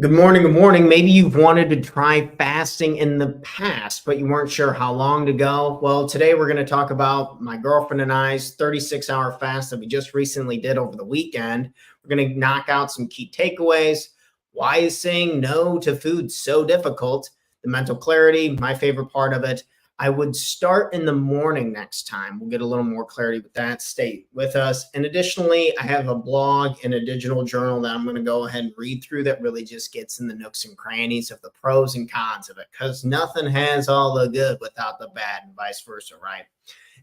Good morning. Good morning. Maybe you've wanted to try fasting in the past, but you weren't sure how long to go. Well, today we're going to talk about my girlfriend and I's 36-hour fast that we just recently did over the weekend. We're going to knock out some key takeaways. Why is saying no to food so difficult? The mental clarity, my favorite part of it. I would start in the morning next time. We'll get a little more clarity with that. Stay with us. And additionally, I have a blog and a digital journal that I'm going to go ahead and read through that really just gets in the nooks and crannies of the pros and cons of it, because nothing has all the good without the bad and vice versa, right?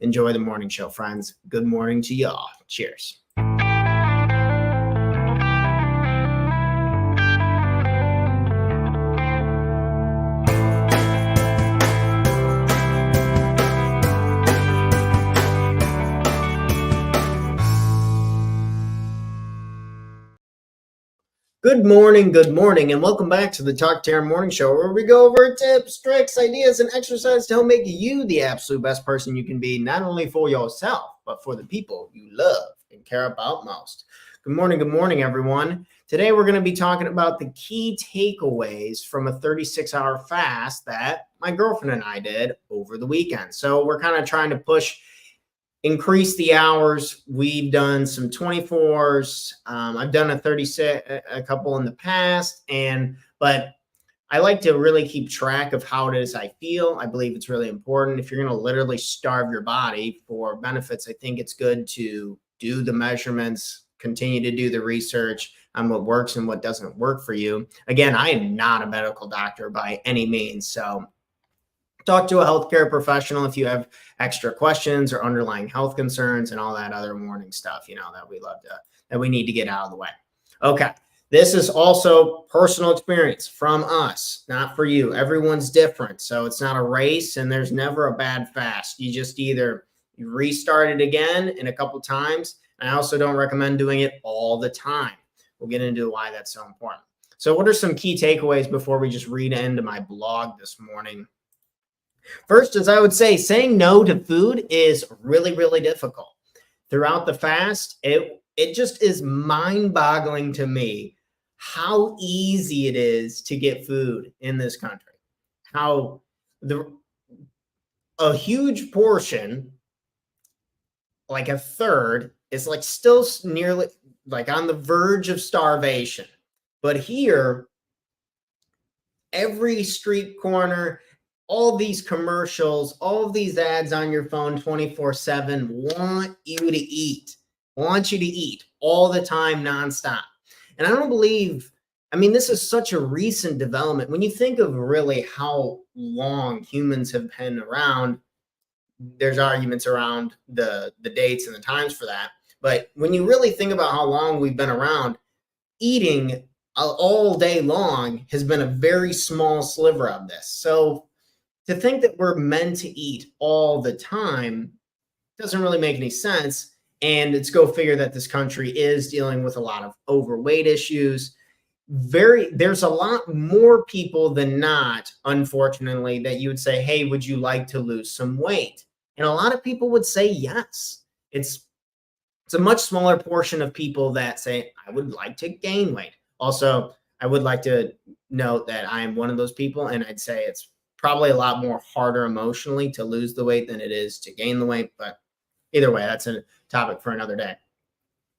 Enjoy the morning show, friends. Good morning to y'all. Cheers. Good morning, and welcome back to the Talk Terror Morning Show, where we go over tips, tricks, ideas, and exercise to help make you the absolute best person you can be, not only for yourself, but for the people you love and care about most. Good morning, everyone. Today, we're going to be talking about the key takeaways from a 36-hour fast that my girlfriend and I did over the weekend. So we're kind of trying to increase the hours. We've done some 24s. I've done a 36, a couple in the past, but I like to really keep track of how it is I feel. I believe it's really important. If you're going to literally starve your body for benefits, I think it's good to do the measurements, continue to do the research on what works and what doesn't work for you. Again, I am not a medical doctor by any means, so talk to a healthcare professional if you have extra questions or underlying health concerns and all that other morning stuff, that we need to get out of the way. Okay. This is also personal experience from us, not for you. Everyone's different. So it's not a race, and there's never a bad fast. You just either restart it again in a couple times. And I also don't recommend doing it all the time. We'll get into why that's so important. So what are some key takeaways before we just read into my blog this morning? First, as I would say, saying no to food is really, really difficult. Throughout the fast, it just is mind-boggling to me how easy it is to get food in this country. How a huge portion, like a third, is like still nearly like on the verge of starvation. But here, every street corner, all these commercials, all of these ads on your phone 24/7 want you to eat all the time, nonstop. And I don't believe, this is such a recent development. When you think of really how long humans have been around, there's arguments around the dates and the times for that. But when you really think about how long we've been around, eating all day long has been a very small sliver of this. So to think that we're meant to eat all the time doesn't really make any sense. And it's go figure that this country is dealing with a lot of overweight issues. There's a lot more people than not, unfortunately, that you would say, hey, would you like to lose some weight? And a lot of people would say yes. It's a much smaller portion of people that say, I would like to gain weight. Also, I would like to note that I am one of those people, and I'd say it's probably a lot more harder emotionally to lose the weight than it is to gain the weight. But either way, that's a topic for another day.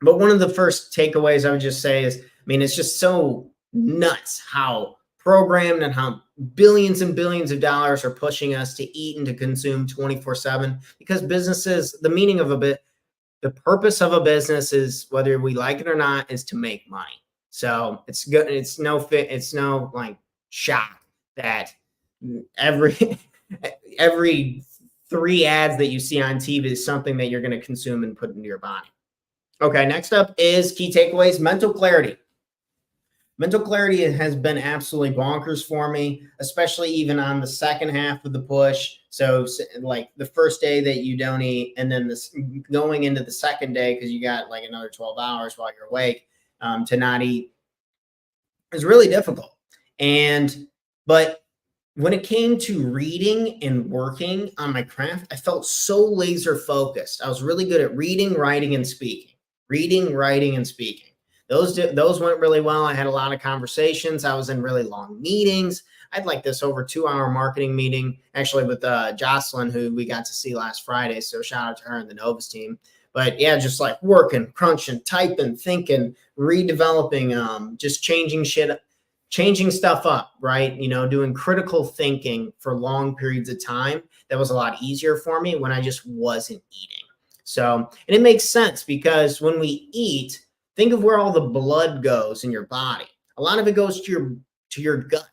But one of the first takeaways I would just say is, it's just so nuts how programmed and how billions and billions of dollars are pushing us to eat and to consume 24/7, because businesses, the purpose of a business is, whether we like it or not, is to make money. So it's good. It's no like shock that every 3 ads that you see on TV is something that you're going to consume and put into your body. Okay, next up is key takeaways. Mental clarity. Mental clarity has been absolutely bonkers for me, especially even on the second half of the push. So like the first day that you don't eat, and then going into the second day, because you got like another 12 hours while you're awake, to not eat is really difficult. But when it came to reading and working on my craft, I felt so laser focused. I was really good at reading, writing, and speaking. those went really well. I had a lot of conversations. I was in really long meetings. I'd like this over 2-hour marketing meeting, actually with Jocelyn, who we got to see last Friday. So shout out to her and the Novus team. But yeah, just like working, crunching, typing, thinking, redeveloping, just changing stuff up, right? You know, doing critical thinking for long periods of time. That was a lot easier for me when I just wasn't eating. So, and it makes sense because when we eat, think of where all the blood goes in your body. A lot of it goes to your gut,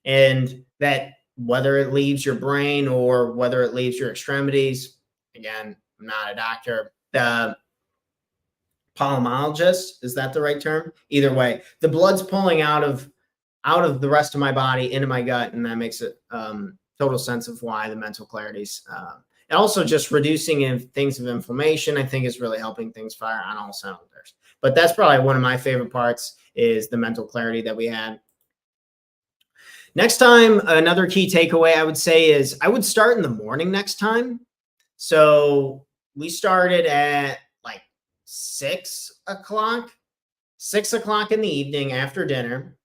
and that whether it leaves your brain or whether it leaves your extremities. Again, I'm not a doctor. The pulmonologist, is that the right term? Either way, the blood's pulling out of the rest of my body into my gut, and that makes it total sense of why the mental clarity's and also just reducing things of inflammation, I think, is really helping things fire on all cylinders. But that's probably one of my favorite parts, is the mental clarity that we had. Next time, another key takeaway I would say is I would start in the morning next time. So we started at like 6 o'clock in the evening after dinner,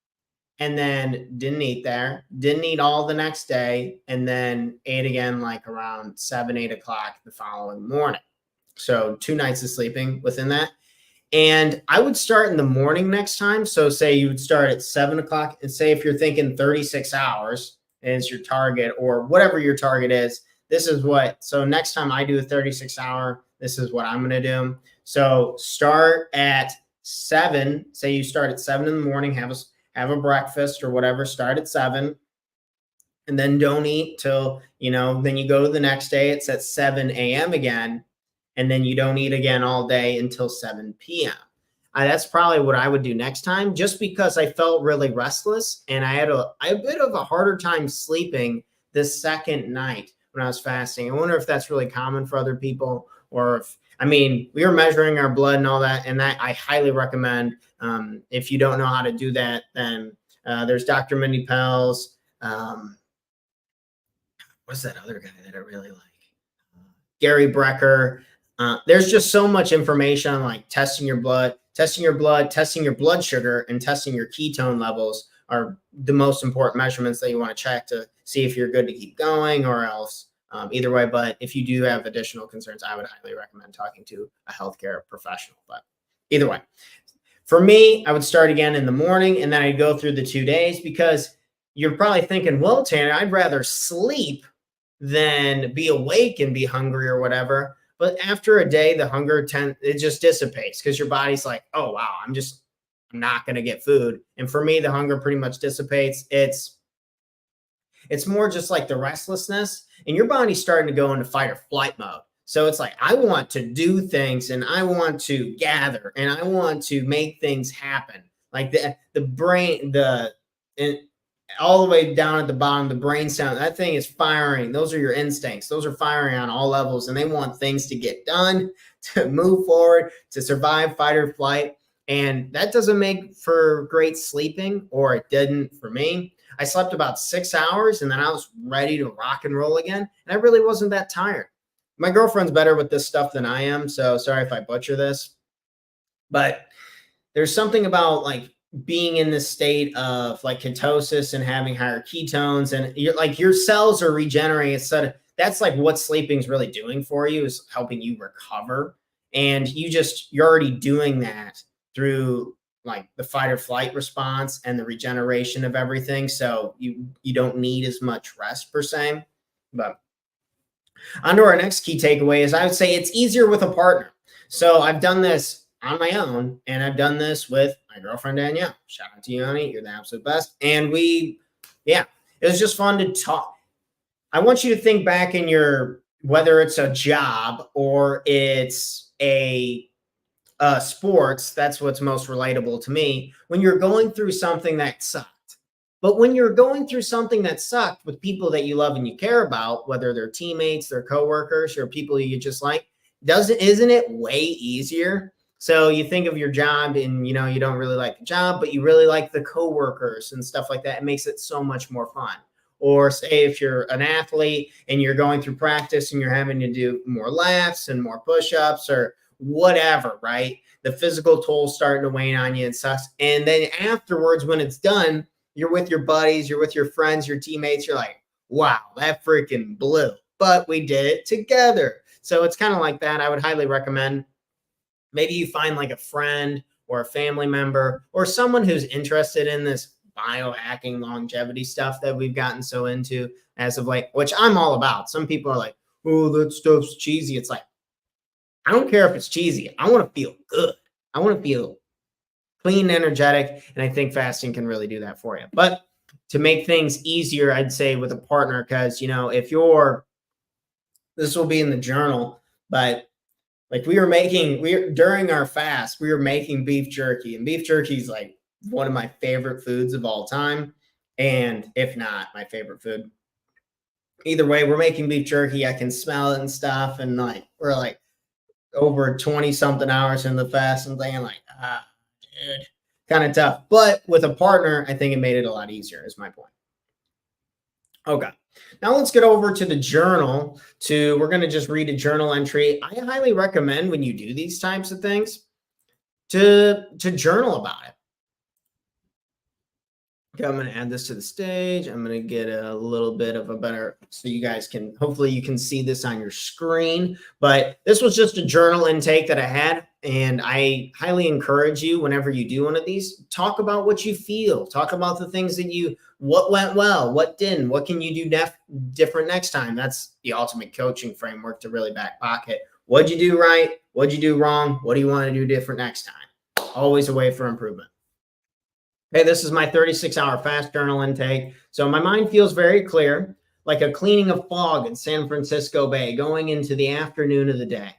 and then didn't eat all the next day, and then ate again like around 7, 8 o'clock the following morning. So 2 nights of sleeping within that. And I would start in the morning next time. So say you would start at 7 o'clock, and say if you're thinking 36 hours is your target, or whatever your target is, so next time I do a 36-hour, this is what I'm going to do. So start at 7, say you start at 7 in the morning, have a breakfast or whatever, start at 7, and then don't eat till, then you go to the next day, it's at 7 a.m. again, and then you don't eat again all day until 7 p.m. That's probably what I would do next time, just because I felt really restless, and I had a bit of a harder time sleeping the second night when I was fasting. I wonder if that's really common for other people, or if, we were measuring our blood and all that, and that I highly recommend. If you don't know how to do that, then there's Dr. Mindy Pell's. What's that other guy that I really like? Gary Brecker. There's just so much information on like testing your blood, testing your blood sugar, and testing your ketone levels are the most important measurements that you want to check to see if you're good to keep going, or else either way. But if you do have additional concerns, I would highly recommend talking to a healthcare professional. But either way, for me, I would start again in the morning, and then I'd go through the 2 days, because you're probably thinking, well, Tanner, I'd rather sleep than be awake and be hungry or whatever. But after a day, the hunger it just dissipates, because your body's like, oh, wow, I'm not going to get food. And for me, the hunger pretty much dissipates. It's more just like the restlessness, and your body's starting to go into fight or flight mode. So it's like, I want to do things, and I want to gather, and I want to make things happen. Like the brain, all the way down at the bottom, the brain sound, that thing is firing. Those are your instincts. Those are firing on all levels, and they want things to get done, to move forward, to survive, fight or flight. And that doesn't make for great sleeping, or it didn't for me. I slept about 6 hours, and then I was ready to rock and roll again. And I really wasn't that tired. My girlfriend's better with this stuff than I am, so sorry if I butcher this. But there's something about like being in this state of like ketosis and having higher ketones, and your cells are regenerating. That's like what sleeping is really doing for you, is helping you recover. And you're already doing that through like the fight or flight response and the regeneration of everything. So you don't need as much rest per se. But on to our next key takeaway is, I would say it's easier with a partner. So I've done this on my own, and I've done this with my girlfriend, Danielle. Shout out to you, honey. You're the absolute best. And it was just fun to talk. I want you to think back whether it's a job or it's a sports, that's what's most relatable to me, when you're going through something that sucked. But when you're going through something that sucked with people that you love and you care about, whether they're teammates, they're coworkers, or people you just like, isn't it way easier? So you think of your job, and you don't really like the job, but you really like the coworkers and stuff like that. It makes it so much more fun. Or say if you're an athlete and you're going through practice and you're having to do more laps and more push-ups, or whatever, right? The physical toll starting to wane on you and sucks. And then afterwards, when it's done, you're with your buddies, you're with your friends, your teammates. You're like, wow, that freaking blew. But we did it together. So it's kind of like that. I would highly recommend maybe you find like a friend or a family member or someone who's interested in this biohacking longevity stuff that we've gotten so into as of late, which I'm all about. Some people are like, oh, that stuff's cheesy. It's like, I don't care if it's cheesy. I want to feel good. I want to feel clean, energetic, and I think fasting can really do that for you. But to make things easier, I'd say with a partner, because, you know, if you're, this will be in the journal, but like during our fast, we were making beef jerky, and beef jerky is like one of my favorite foods of all time. And if not my favorite food, either way, we're making beef jerky. I can smell it and stuff. And like, we're like over 20 something hours in the fast and thinking like, dude, kind of tough. But with a partner, I think it made it a lot easier is my point. Okay. Now let's get over to the journal. We're going to just read a journal entry. I highly recommend when you do these types of things to journal about it. Okay, I'm going to add this to the stage. I'm going to get a little bit of a better, so you guys can, hopefully you can see this on your screen, but this was just a journal intake that I had. And I highly encourage you, whenever you do one of these, talk about what you feel, talk about the things that what went well, what didn't, what can you do different next time. That's the ultimate coaching framework to really back pocket. What'd you do right? What'd you do wrong? What do you want to do different next time? Always a way for improvement. Hey, this is my 36-hour fast journal intake. So my mind feels very clear, like a cleaning of fog in San Francisco Bay going into the afternoon of the day.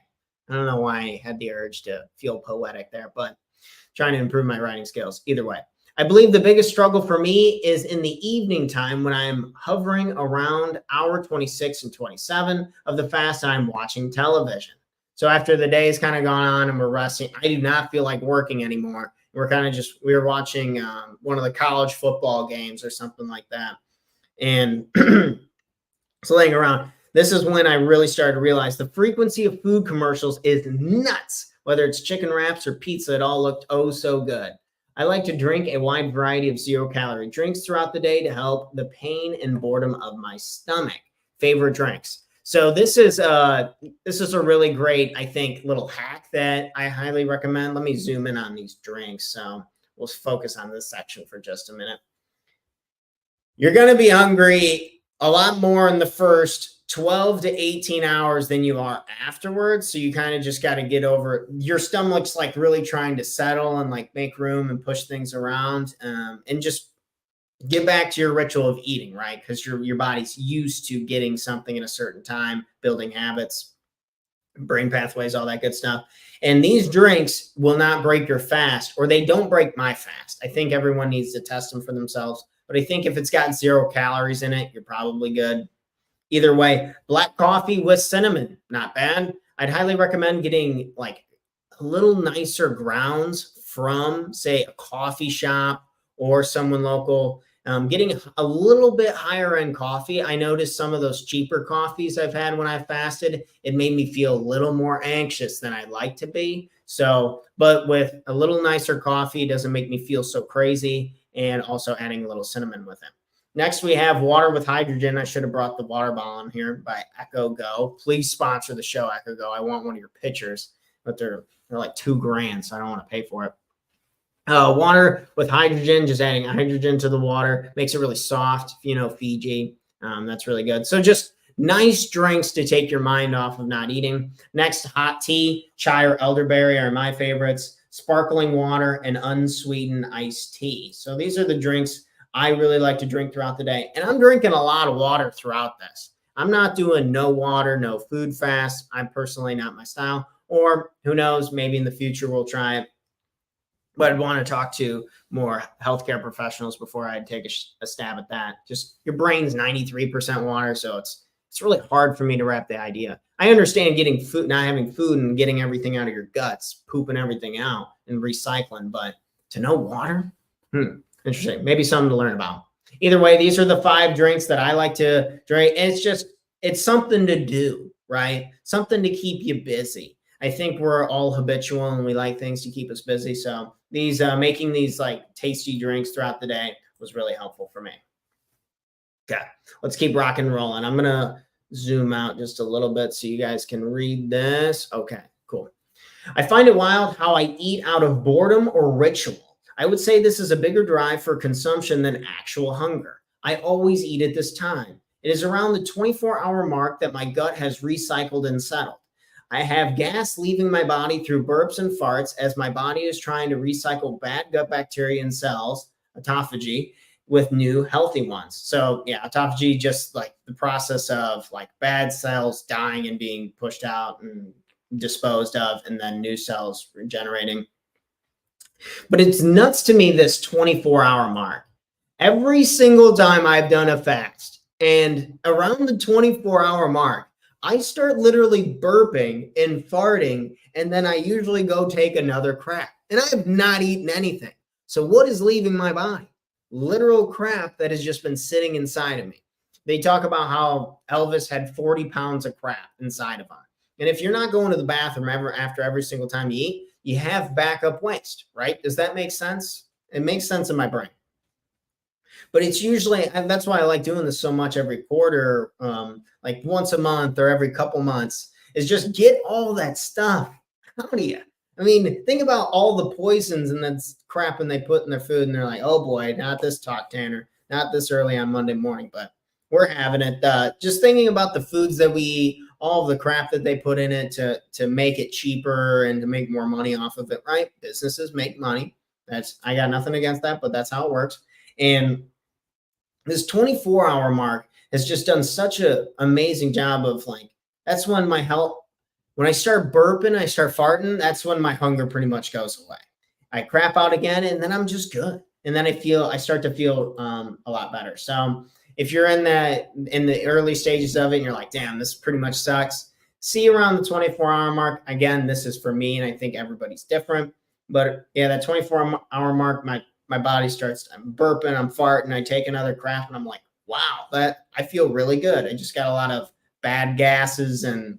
I don't know why I had the urge to feel poetic there, but trying to improve my writing skills. Either way, I believe the biggest struggle for me is in the evening time when I'm hovering around hour 26 and 27 of the fast and I'm watching television. So after the day is kind of gone on and we're resting, I do not feel like working anymore. We were watching one of the college football games or something like that. And so laying around, this is when I really started to realize the frequency of food commercials is nuts. Whether it's chicken wraps or pizza, it all looked oh so good. I like to drink a wide variety of zero-calorie drinks throughout the day to help the pain and boredom of my stomach. Favorite drinks. So this is a really great, I think, little hack that I highly recommend. Let me zoom in on these drinks. So we'll focus on this section for just a minute. You're going to be hungry a lot more in the first 12 to 18 hours than you are afterwards. So you kind of just got to get over, your stomach's like really trying to settle and like make room and push things around, and just get back to your ritual of eating, right? Because your body's used to getting something at a certain time, building habits, brain pathways, all that good stuff. And these drinks will not break your fast, or they don't break my fast. I think everyone needs to test them for themselves. But I think if it's got 0 calories in it, you're probably good. Either way, black coffee with cinnamon, not bad. I'd highly recommend getting like a little nicer grounds from, say, a coffee shop or someone local. Getting a little bit higher end coffee. I noticed some of those cheaper coffees I've had when I fasted, it made me feel a little more anxious than I'd like to be. So, but with a little nicer coffee, it doesn't make me feel so crazy, and also adding a little cinnamon with it. Next, we have water with hydrogen. I should have brought the water bottle in here by Echo Go. Please sponsor the show, Echo Go. I want one of your pitchers, but they're like $2,000, so I don't want to pay for it. Water with hydrogen, just adding hydrogen to the water makes it really soft. You know, Fiji, that's really good. So just nice drinks to take your mind off of not eating. Next, hot tea, chai or elderberry are my favorites. Sparkling water and unsweetened iced tea. So these are the drinks I really like to drink throughout the day. And I'm drinking a lot of water throughout this. I'm not doing no water, no food fast. I'm personally not my style. Or who knows, maybe in the future we'll try it. But I'd want to talk to more healthcare professionals before I'd take a stab at that. Just your brain's 93% water, so it's really hard for me to wrap the idea. I understand getting food, not having food and getting everything out of your guts, pooping everything out and recycling, but to know water? Interesting. Maybe something to learn about. Either way, these are the 5 drinks that I like to drink. And it's something to do, right? Something to keep you busy. I think we're all habitual and we like things to keep us busy. So these making these like tasty drinks throughout the day was really helpful for me. Okay, let's keep rock and rolling. I'm gonna zoom out just a little bit so you guys can read this. Okay, cool. I find it wild how I eat out of boredom or ritual. I would say this is a bigger drive for consumption than actual hunger. I always eat at this time. It is around the 24-hour mark that my gut has recycled and settled. I have gas leaving my body through burps and farts as my body is trying to recycle bad gut bacteria and cells, autophagy, with new healthy ones. So yeah, autophagy, just like the process of like bad cells dying and being pushed out and disposed of, and then new cells regenerating. But it's nuts to me, this 24-hour mark. Every single time I've done a fast, and around the 24-hour mark, I start literally burping and farting, and then I usually go take another crap. And I have not eaten anything. So what is leaving my body? Literal crap that has just been sitting inside of me. They talk about how Elvis had 40 pounds of crap inside of him. And if you're not going to the bathroom after every single time you eat, you have backup waste, right? Does that make sense? It makes sense in my brain. But it's usually, and that's why I like doing this so much every quarter, like once a month or every couple months, is just get all that stuff out of you. I mean, think about all the poisons and that crap when they put in their food, and they're like, oh boy, not this talk, Tanner, not this early on Monday morning, but we're having it. Just thinking about the foods that we eat, all of the crap that they put in it to make it cheaper and to make more money off of it, right? Businesses make money. I got nothing against that, but that's how it works. And this 24-hour mark has just done such an amazing job of like, that's when my health, when I start burping, I start farting, that's when my hunger pretty much goes away. I crap out again, and then I'm just good. And then I start to feel a lot better. So if you're in the early stages of it and you're like, damn, this pretty much sucks, see around the 24-hour mark. Again, this is for me, and I think everybody's different. But yeah, that 24-hour mark, my body starts, I'm burping, I'm farting, I take another crap, and I'm like, wow, I feel really good. I just got a lot of bad gases and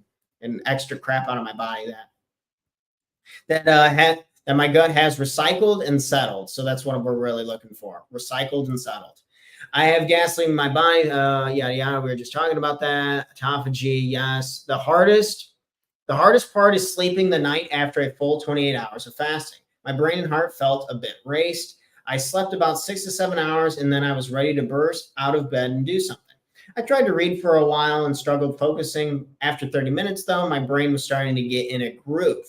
extra crap out of my body that my gut has recycled and settled. So that's what we're really looking for, recycled and settled. I have gas leaving my body, yada, yada. We were just talking about that. Autophagy, yes. The hardest part is sleeping the night after a full 28 hours of fasting. My brain and heart felt a bit raced. I slept about 6 to 7 hours, and then I was ready to burst out of bed and do something. I tried to read for a while and struggled focusing. After 30 minutes, though, my brain was starting to get in a groove.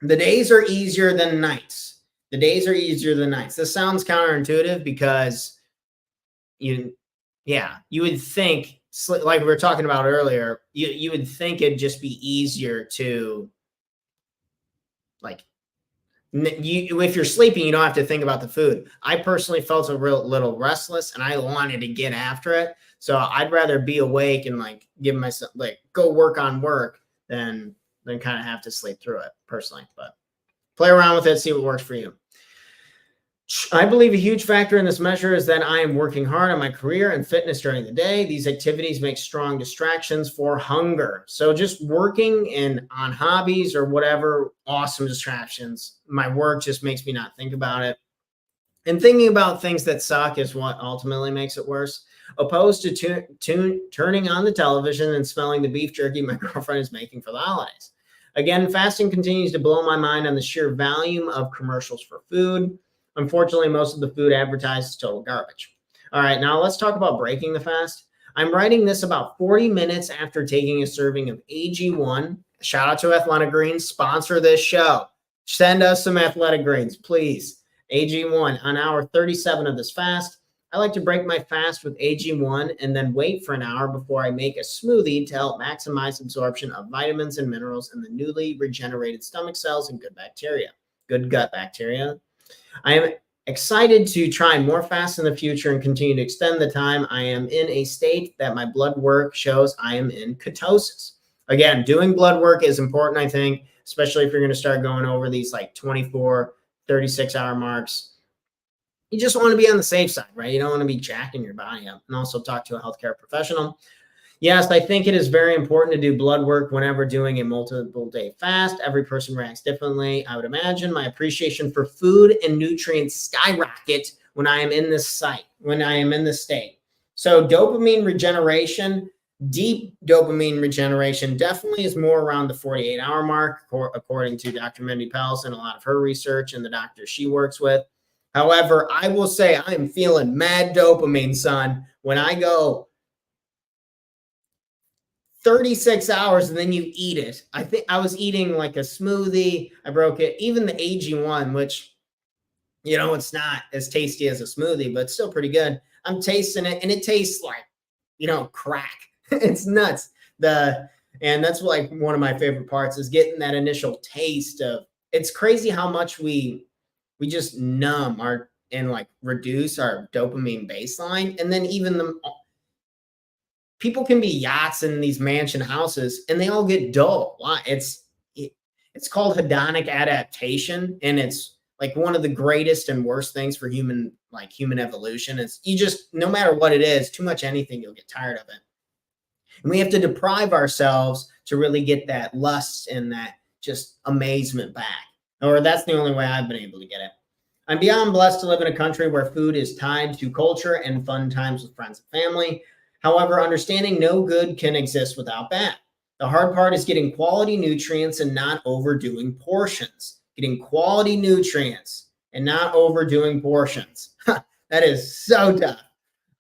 The days are easier than nights. The days are easier than nights. This sounds counterintuitive because you would think, like we were talking about earlier, you would think it'd just be easier to, like, if you're sleeping, you don't have to think about the food. I personally felt a little restless, and I wanted to get after it. So I'd rather be awake and like give myself, like, go work on work than kind of have to sleep through it personally. But play around with it, see what works for you. I believe a huge factor in this measure is that I am working hard on my career and fitness during the day. These activities make strong distractions for hunger. So just working on hobbies or whatever, awesome distractions. My work just makes me not think about it. And thinking about things that suck is what ultimately makes it worse. Opposed to turning on the television and smelling the beef jerky my girlfriend is making for the holidays. Again, fasting continues to blow my mind on the sheer volume of commercials for food. Unfortunately, most of the food advertised is total garbage. All right, now let's talk about breaking the fast. I'm writing this about 40 minutes after taking a serving of AG1. Shout out to Athletic Greens, sponsor this show. Send us some Athletic Greens, please. AG1 on hour 37 of this fast. I like to break my fast with AG1 and then wait for an hour before I make a smoothie to help maximize absorption of vitamins and minerals in the newly regenerated stomach cells and good gut bacteria. I am excited to try more fasts in the future and continue to extend the time I am in a state that my blood work shows I am in ketosis. Again, doing blood work is important, I think, especially if you're going to start going over these like 24, 36-hour marks. You just want to be on the safe side, right? You don't want to be jacking your body up, and also talk to a healthcare professional. Yes, I think it is very important to do blood work whenever doing a multiple day fast. Every person reacts differently. I would imagine my appreciation for food and nutrients skyrocket when I am in this site, when I am in this state. So dopamine regeneration, deep dopamine regeneration definitely is more around the 48-hour mark, according to Dr. Mindy Pels and a lot of her research and the doctors she works with. However, I will say I am feeling mad dopamine, son, when I go 36 hours and then you eat it. I think I was eating like a smoothie. I broke it. Even the AG1, which, it's not as tasty as a smoothie, but still pretty good. I'm tasting it and it tastes like, crack. It's nuts. And that's like one of my favorite parts is getting that initial taste of, it's crazy how much we just numb and like reduce our dopamine baseline. And then even people can be yachts in these mansion houses and they all get dull. Why? It's called hedonic adaptation. And it's like one of the greatest and worst things for human evolution. It's no matter what it is, too much anything, you'll get tired of it. And we have to deprive ourselves to really get that lust and that just amazement back. Or that's the only way I've been able to get it. I'm beyond blessed to live in a country where food is tied to culture and fun times with friends and family. However, understanding no good can exist without bad. The hard part is getting quality nutrients and not overdoing portions. Getting quality nutrients and not overdoing portions. That is so tough.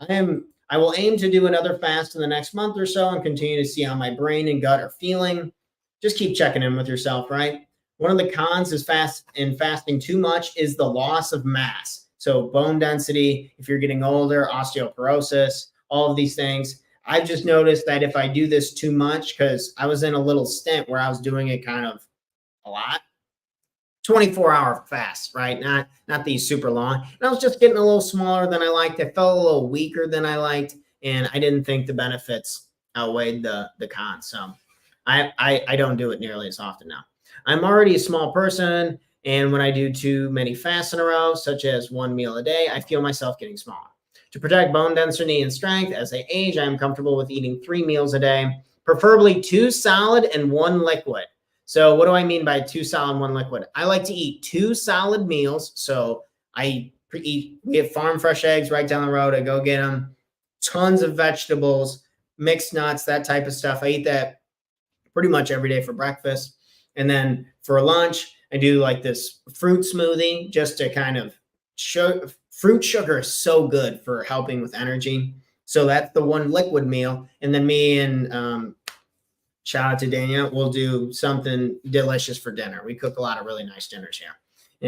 I will aim to do another fast in the next month or so and continue to see how my brain and gut are feeling. Just keep checking in with yourself, right? One of the cons is fasting too much is the loss of mass. So bone density, if you're getting older, osteoporosis, all of these things. I've just noticed that if I do this too much, because I was in a little stint where I was doing it kind of a lot, 24-hour fast, right? Not these super long. And I was just getting a little smaller than I liked. I felt a little weaker than I liked, and I didn't think the benefits outweighed the cons. So I don't do it nearly as often now. I'm already a small person, and when I do too many fasts in a row, such as one meal a day, I feel myself getting smaller. To protect bone density and strength as I age, I am comfortable with eating 3 meals a day, preferably 2 solid and 1 liquid. So what do I mean by 2 solid and 1 liquid? I like to eat 2 solid meals. So we have farm fresh eggs right down the road. I go get them. Tons of vegetables, mixed nuts, that type of stuff. I eat that pretty much every day for breakfast. And then for lunch, I do like this fruit smoothie just to kind of show. Fruit sugar is so good for helping with energy. So that's the 1 liquid meal. And then me and shout out to Danielle, we'll do something delicious for dinner. We cook a lot of really nice dinners here.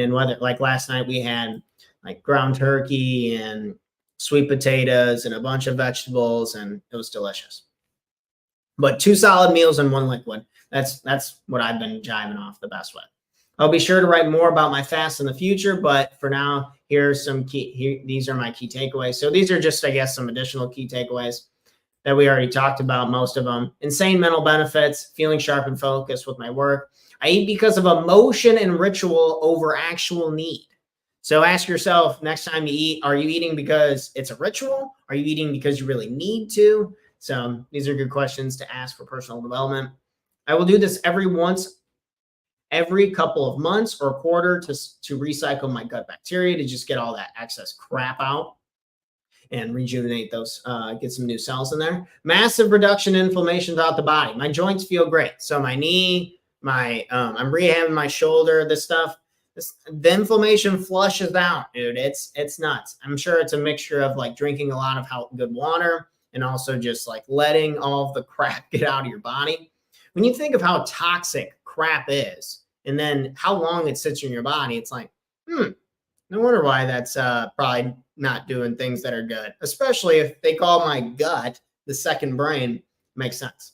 And whether like last night we had like ground turkey and sweet potatoes and a bunch of vegetables, and it was delicious. But 2 solid meals and 1 liquid. That's what I've been jiving off the best with. I'll be sure to write more about my fast in the future, but for now, these are my key takeaways. So these are just, I guess, some additional key takeaways that we already talked about, most of them. Insane mental benefits, feeling sharp and focused with my work. I eat because of emotion and ritual over actual need. So ask yourself next time you eat, are you eating because it's a ritual? Are you eating because you really need to? So these are good questions to ask for personal development. I will do this every couple of months or quarter to recycle my gut bacteria, to just get all that excess crap out and rejuvenate those, get some new cells in there. Massive reduction in inflammation throughout the body. My joints feel great. So my knee, I'm rehabbing my shoulder, the inflammation flushes out, dude. It's nuts. I'm sure it's a mixture of like drinking a lot of good water and also just like letting all of the crap get out of your body. When you think of how toxic crap is, and then how long it sits in your body, it's like, no wonder why that's probably not doing things that are good, especially if they call my gut the second brain. Makes sense.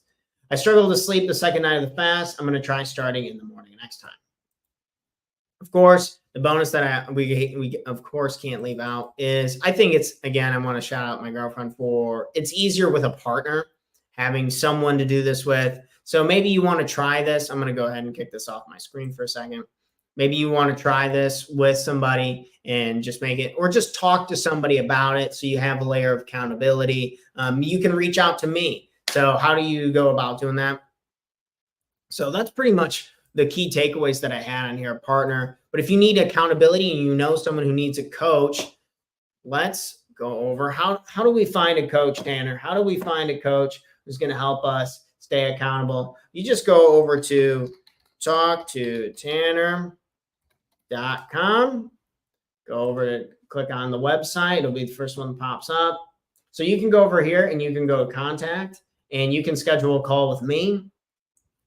I struggle to sleep the second night of the fast. I'm going to try starting in the morning next time. Of course, the bonus that we of course can't leave out is, I think it's, again, I want to shout out my girlfriend for, it's easier with a partner, having someone to do this with. So maybe you want to try this. I'm going to go ahead and kick this off my screen for a second. Maybe you want to try this with somebody and just make it, or just talk to somebody about it so you have a layer of accountability. You can reach out to me. So how do you go about doing that? So that's pretty much the key takeaways that I had on here, partner. But if you need accountability and you know someone who needs a coach, let's go over how do we find a coach, Tanner? How do we find a coach who's going to help us stay accountable? You just go over to talktotanner.com. Go over to click on the website. It'll be the first one that pops up. So you can go over here and you can go to contact and you can schedule a call with me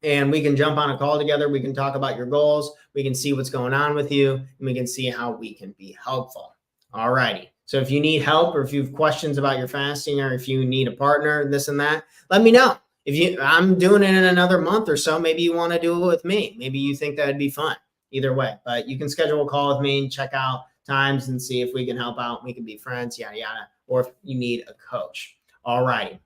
and we can jump on a call together. We can talk about your goals. We can see what's going on with you and we can see how we can be helpful. All righty. So if you need help or if you have questions about your fasting or if you need a partner, this and that, let me know. I'm doing it in another month or so. Maybe you want to do it with me. Maybe you think that'd be fun. Either way, but you can schedule a call with me and check out times and see if we can help out. We can be friends, yada, yada, or if you need a coach. All righty.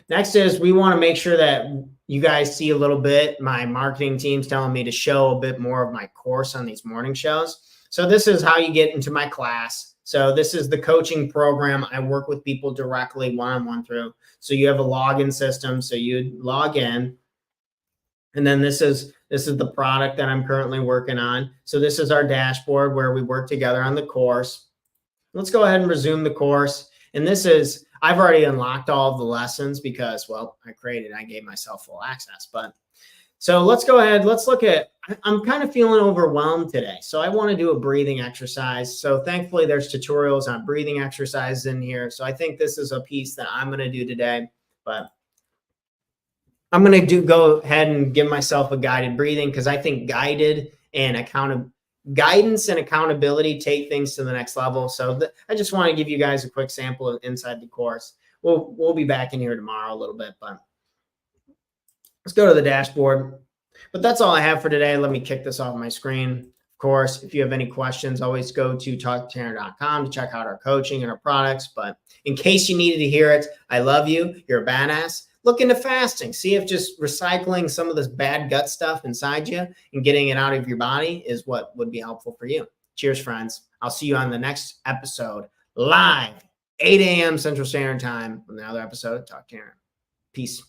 Next is we want to make sure that you guys see a little bit. My marketing team's telling me to show a bit more of my course on these morning shows. So this is how you get into my class. So this is the coaching program. I work with people directly one-on-one through. So you have a login system. So you log in. And then this is the product that I'm currently working on. So this is our dashboard where we work together on the course. Let's go ahead and resume the course. And this is, I've already unlocked all of the lessons because, well, I gave myself full access. But so let's go ahead. Let's look at, I'm kind of feeling overwhelmed today. So I want to do a breathing exercise. So thankfully there's tutorials on breathing exercises in here. So I think this is a piece that I'm going to do today, but I'm going to go ahead and give myself a guided breathing because I think guidance and accountability take things to the next level. So I just want to give you guys a quick sample of inside the course. We'll be back in here tomorrow a little bit, but let's go to the dashboard. But that's all I have for today. Let me kick this off my screen. Of course, if you have any questions, always go to talktotanner.com to check out our coaching and our products. But in case you needed to hear it, I love you. You're a badass. Look into fasting. See if just recycling some of this bad gut stuff inside you and getting it out of your body is what would be helpful for you. Cheers, friends. I'll see you on the next episode, live, 8 a.m. Central Standard Time, on the other episode of Talk Tanner. Peace.